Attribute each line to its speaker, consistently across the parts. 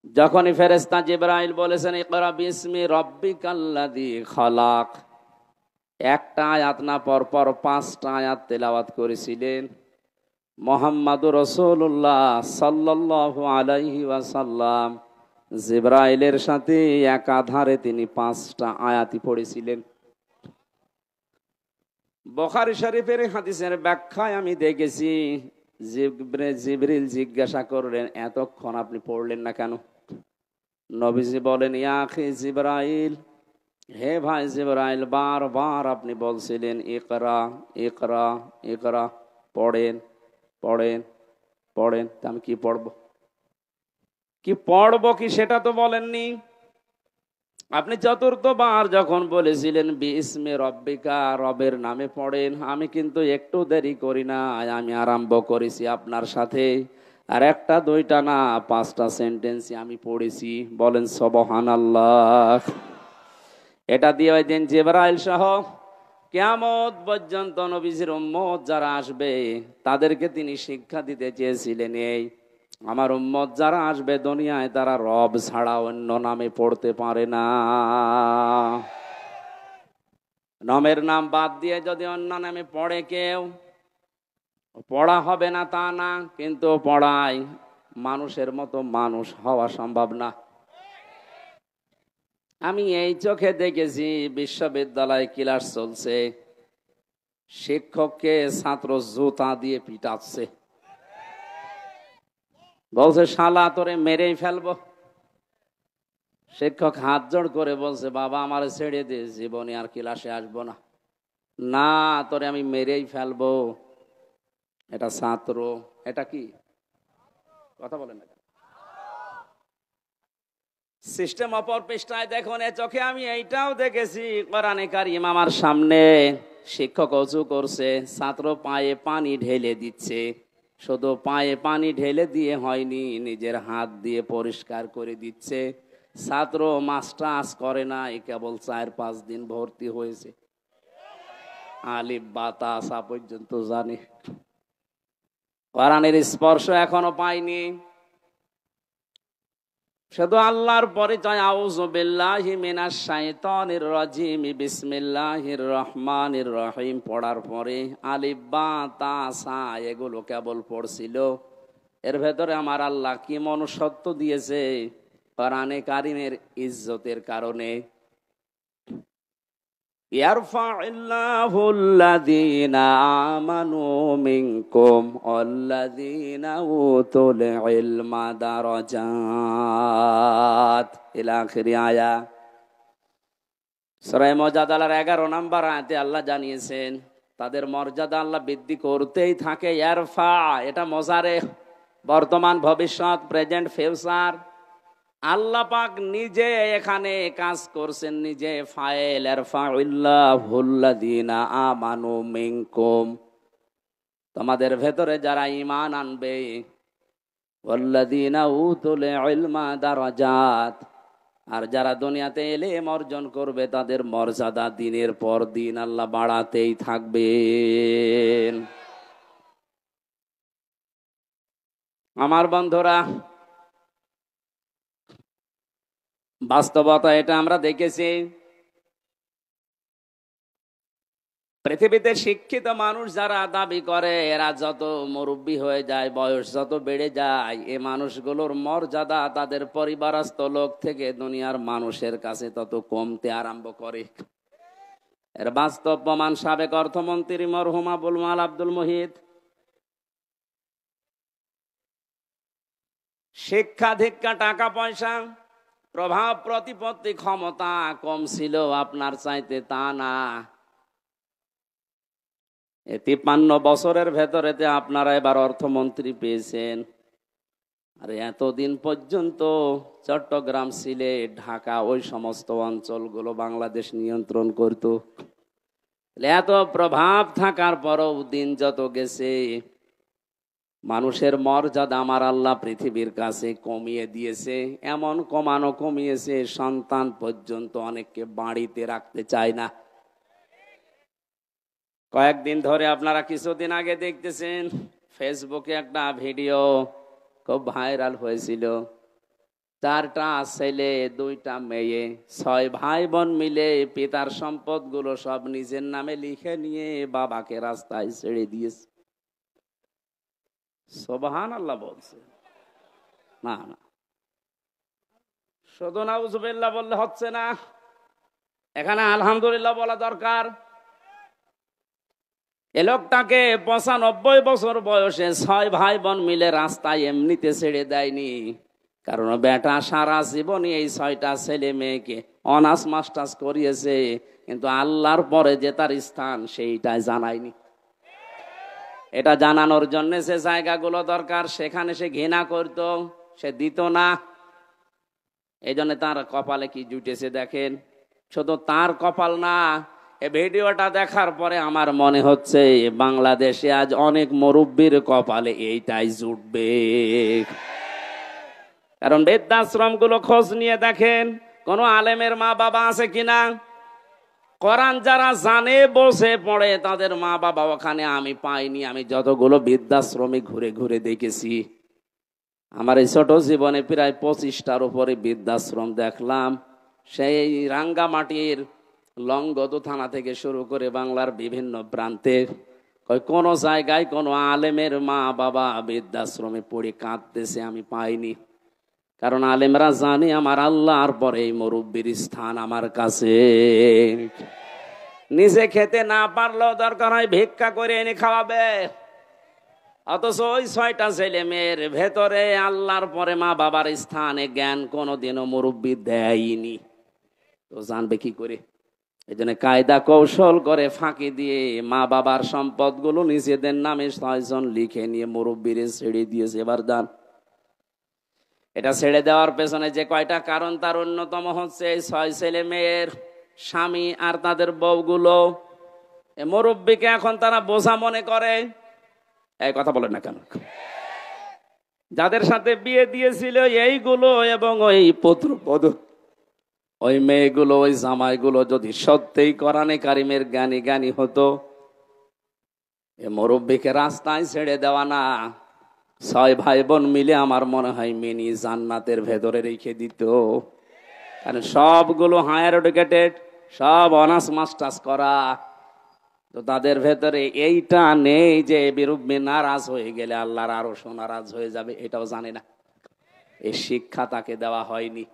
Speaker 1: যখনই ফেরেশতা জিবরাইল বলেছেন ইকরা বিসমি রাব্বিকাল্লাযী খালাক, একটা আয়াত না পরপর 5টা আয়াত তেলাওয়াত করেছিলেন। মুহাম্মাদুর রাসূলুল্লাহ সাল্লাল্লাহু আলাইহি ওয়াসাল্লাম জিবরাইলের সাথে একাধারে তিনি 5টা আয়াতই পড়েছিলেন। বুখারী শরীফের হাদিসের ব্যাখ্যায় আমি দেখেছি জিবরিল জিজ্ঞাসা করলেন, এতক্ষণ আপনি পড়লেন না কেন? নবীজি বলেন, ইয়া আখি জিবরাইল, হে ভাই জিবরাইল, বারবার আপনি বলছিলেন ইকরা ইকরা ইকরা, পড়েন পড়েন পড়েন। তা আমি কি পড়ব, কি পড়ব কি সেটা তো বলেননি। আপনি চতুর্থবার যখন বলেছিলেন বিসমি রব্বিকা, রবের নামে পড়েন, আমি কিন্তু একটু দেরি করি না, আমি আরম্ভ করেছি আপনার সাথে। আর একটা দুইটা না, 5টা সেন্টেন্সই আমি পড়েছি। বলেন সুবহানাল্লাহ। এটা দিয়ে ওই দিন জিবরাইল সহ কিয়ামত পর্যন্ত নবীজির উম্মত যারা আসবে তাদেরকে তিনি শিক্ষা দিতে চেয়েছিলেন, এই আমার উম্মত যারা আসবে দুনিয়ায় তারা রব ছাড়া অন্য নামে পড়তে পারে না। নামের নাম বাদ দিয়ে যদি অন্য নামে পড়ে কেউ, পড়া হবে না তা না, কিন্তু পড়ায় মানুষের মতো মানুষ হওয়া সম্ভব না। আমি এই চোখে দেখেছি, বিশ্ববিদ্যালয়ে ক্লাস চলছে, শিক্ষককে ছাত্র জুতা দিয়ে পিটাচ্ছে, বলছে শালা তোরে মেরেই ফেলবো। শিক্ষক হাত জোড় করে বলছে, বাবা আমার ছেড়ে দে, জীবনে আর ক্লাসে আসবো না। না, তোরে আমি মেরেই ফেলবো। এটা ছাত্র, এটা কি কথা বলেন না? সিস্টেম অপর পৃষ্ঠায় দেখুন, এ চোখে আমি এইটাও দেখেছি, কোরআনে কারীম আমার সামনে শিক্ষক ওযু করছে, ছাত্র পায়ে পানি ঢেলে দিচ্ছে। শুধু পায়ে পানি ঢেলে দিয়ে হয়নি, নিজের হাত দিয়ে পরিষ্কার করে দিচ্ছে। ছাত্র মাস্টার্স করে না, কেবল 4-5 দিন ভর্তি হয়েছে, আলিফ বা তা সা পর্যন্ত জানে, কোরআনের স্পর্শ এখনো পাইনি। শুধু আল্লাহর পরিচয়, আউযু বিল্লাহি মিনাশ শাইতানির রাজিম, বিসমিল্লাহির রহমানির রহিম পড়ার পরে আলিফ বা তা সা এগুলো কেবল পড়ছিল। এর ভেতরে আমার আল্লাহ কি মনুষ্যত্ব দিয়েছে কোরআনে কারীমের ইজ্জতের কারণে। ইয়ারফা'ুল্লাযীনা আমানু মিনকুম ওয়াল্লাযীনা উতুল ইলমা দারাজাত ইলা আখিরি আয়া। সূরা মুজাদালার 11 নম্বর আয়াতে আল্লাহ জানিয়েছেন তাদের মর্যাদা আল্লাহ বৃদ্ধি করতেই থাকে। ইয়ারফা, এটা মুজারে, বর্তমান ভবিষ্যৎ, প্রেজেন্ট ফিউচার। আল্লাহ পাক নিজে এখানে কাজ করছেন, নিজে ফাইল। ইরফাউল্লাহুল্লাযীনা আমানু মিনকুম, তোমাদের ভেতরে যারা ঈমান আনবে, ওয়াল্লাযীনা উতুল ইলমা দারাজাত, আর যারা দুনিয়াতে ইলম অর্জন করবে তাদের মর্যাদা দিনের পর দিন আল্লাহ বাড়াতেই থাকবেন। আমার বন্ধুরা, বাস্তবতা এটা আমরা দেখেছি। পৃথিবীতে শিক্ষিত মানুষ যারা দাবি করে, এরা যত মুরব্বী হয়ে যায়, বয়স যত বেড়ে যায়, এ মানুষগুলোর মর্যাদা তাদের পরিবারস্থ লোক থেকে দুনিয়ার মানুষের কাছে তত কমতে আরম্ভ করে। এর বাস্তব প্রমাণ সাবেক অর্থমন্ত্রী মরহুম আবুল মাল আব্দুল মুহিত। শিক্ষা দীক্ষা, টাকা পয়সা, প্রভাব প্রতিপত্তি, ক্ষমতা কম ছিল আপনার চাইতে, তা না। 53 বছরের ভেতরেতে আপনারা এবার অর্থমন্ত্রী পেয়েছেন। আর এতদিন পর্যন্ত চট্টগ্রাম, সিলেট, ঢাকা, ওই সমস্ত অঞ্চলগুলো বাংলাদেশ নিয়ন্ত্রণ করত। এত প্রভাব থাকার পরও দিন যত গেছে, মানুষের মর্যাদা আমার আল্লাহ পৃথিবীর কাছে কমিয়ে দিয়েছে। এমন কমিয়েছে, সন্তান পর্যন্ত অনেককে বাড়িতে রাখতে চায় না। কয়েকদিন ধরে আপনারা কিছুদিন আগে দেখতেছেন ফেসবুকে একটা ভিডিও খুব ভাইরাল হয়েছিল। 4টা ছেলে 2টা মেয়ে, 6 ভাই বোন মিলে পিতার সম্পদগুলো সব নিজের নামে লিখে নিয়ে বাবাকে রাস্তায় ছেড়ে দিয়েছে। সুবহানাল্লাহ বলছে না না, শুধু নাউজুবিল্লাহ বললে হচ্ছে না, এখানে আলহামদুলিল্লাহ বলা দরকার। এ লোকটাকে 95 বছর বয়সে 6 ভাই বোন মিলে রাস্তায় এমনিতে ছেড়ে দেয়নি, কারণ বেটা সারা জীবনই এই 6টা ছেলে মেয়েকে অনার্স মাস্টার্স করিয়েছে, কিন্তু আল্লাহর পরে যে তার স্থান সেইটাই জানায়নি। এটা জানানোর জন্য যে জায়গাগুলো দরকার সেখানে সে ঘৃণা করত, সে দিত না। এই জন্য তার কপালে কি জুটেছে দেখেন। শুধু তার কপাল না, এই ভিডিওটা দেখার পরে আমার মনে হচ্ছে বাংলাদেশে আজ অনেক মুরব্বীর কপালে এইটাই জুটবে। কারণ বৃদ্ধাশ্রম গুলো খোঁজ নিয়ে দেখেন, কোন আলেমের মা বাবা আছে কিনা? কোরআন যারা জানে বসে পড়ে তাদের মা বাবা ওখানে আমি পাইনি। আমি যতগুলো বৃদ্ধাশ্রমে ঘুরে ঘুরে দেখেছি, আমার এই ছোট জীবনে প্রায় 25টার উপরে বৃদ্ধাশ্রম দেখলাম। সেই রাঙ্গামাটির লংগদু থানা থেকে শুরু করে বাংলার বিভিন্ন প্রান্তে কোন জায়গায় কোন আলেমের মা বাবা বৃদ্ধাশ্রমে পড়ে কাঁদতেছে আমি পাইনি। কারণ আলেমরা জানে আমার আল্লাহর পরে এই মুরব্বীর স্থান আমার কাছে। নিজে খেতে না পারলেও দরকার হয় ভিক্ষা করে এনে খাওয়াবে, অথচ ওই 6টা ছেলে মেয়ের ভেতরে আল্লাহর পরে মা বাবার স্থানে জ্ঞান কোনোদিনও মুরব্বী দেয়নি। তো জানবে কি করে? এই জন্য কায়দা কৌশল করে ফাঁকি দিয়ে মা বাবার সম্পদগুলো নিজেদের নামে 6 জন লিখে নিয়ে মুরব্বীরে ছেড়ে দিয়েছে। এবার দান, এটা ছেড়ে দেওয়ার পেছনে যে কয়টা কারণ তার অন্যতম হচ্ছে এই 6 ছেলে মেয়ের স্বামী আর তাদের বউগুলো এই মুরব্বীকে এখন তারা বোঝা মনে করে। এই কথা বলেন না কেন? যাদের সাথে বিয়ে দিয়েছিল এইগুলো এবং ওই পুত্রবধূ, ওই মেয়েগুলো, ওই জামাইগুলো যদি সত্যিই কোরআনে কারিমের জ্ঞানী হতো, এ মুরব্বীকে রাস্তায় ছেড়ে দেওয়া না, 6 ভাই বোন মিলে আমার মনে হয় মিনি জান্নাতের ভেতরে রেখে দিত। কারণ সবগুলো হায়ার এডুকেটেড, সব অনার্স মাস্টার্স করা। তো তাদের ভেতরে এইটা নেই যে বিরুদ্ধে নারাজ হয়ে গেলে আল্লাহর আরো নারাজ হয়ে যাবে, এটাও জানে না। এই শিক্ষা তাকে দেওয়া হয়নি।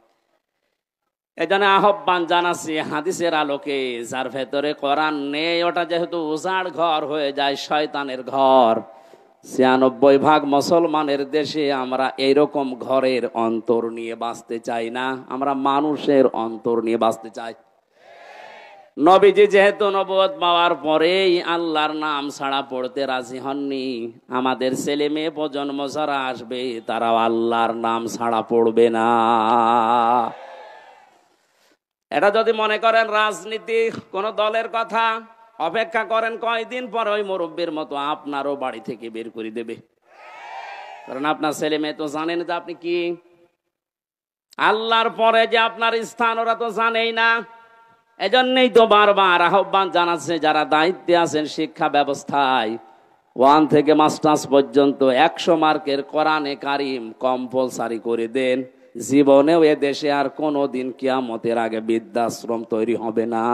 Speaker 1: এজন্য আহ্বান জানাচ্ছি হাদিসের আলোকে, যার ভেতরে কোরআন নেই ওটা যেহেতু উজাড় ঘর হয়ে যায়, শয়তানের ঘর। 96% মুসলমানের দেশে আমরা এইরকম ঘরের অন্তর নিয়ে বাঁচতে চাই না, আমরা মানুষের অন্তর নিয়ে বাঁচতে চাই। নবীজি যেহেতু নবুয়ত পাওয়ার পরেই আল্লাহর নাম ছাড়া পড়তে রাজি হননি, আমাদের ছেলে মেয়ে প্রজন্ম যারা আসবে তারাও আল্লাহর নাম ছাড়া পড়বে না। এটা যদি মনে করেন রাজনীতি কোন দলের কথা, অপেক্ষা করেন কয়দিন পরে ওই মুরব্বীর মতো আপনারও বাড়ি থেকে বের করে দেবে। কারণ আপনার ছেলে মেয়ে তো জানেন যে আপনি কি, আল্লাহর পরে যে আপনার স্থান ওরা তো জানেই না। এজন্যই তো বারবার আহ্বান জানাচ্ছে যারা দায়িত্বে আছেন শিক্ষা ব্যবস্থায়, 1 থেকে মাস্টার্স পর্যন্ত 100 মার্কের কোরআনে কারিম কম্পালসারি করে দেন। জীবনেও এ দেশে আর কোনোদিন কিয়ামতের আগে বৃদ্ধাশ্রম তৈরি হবে না।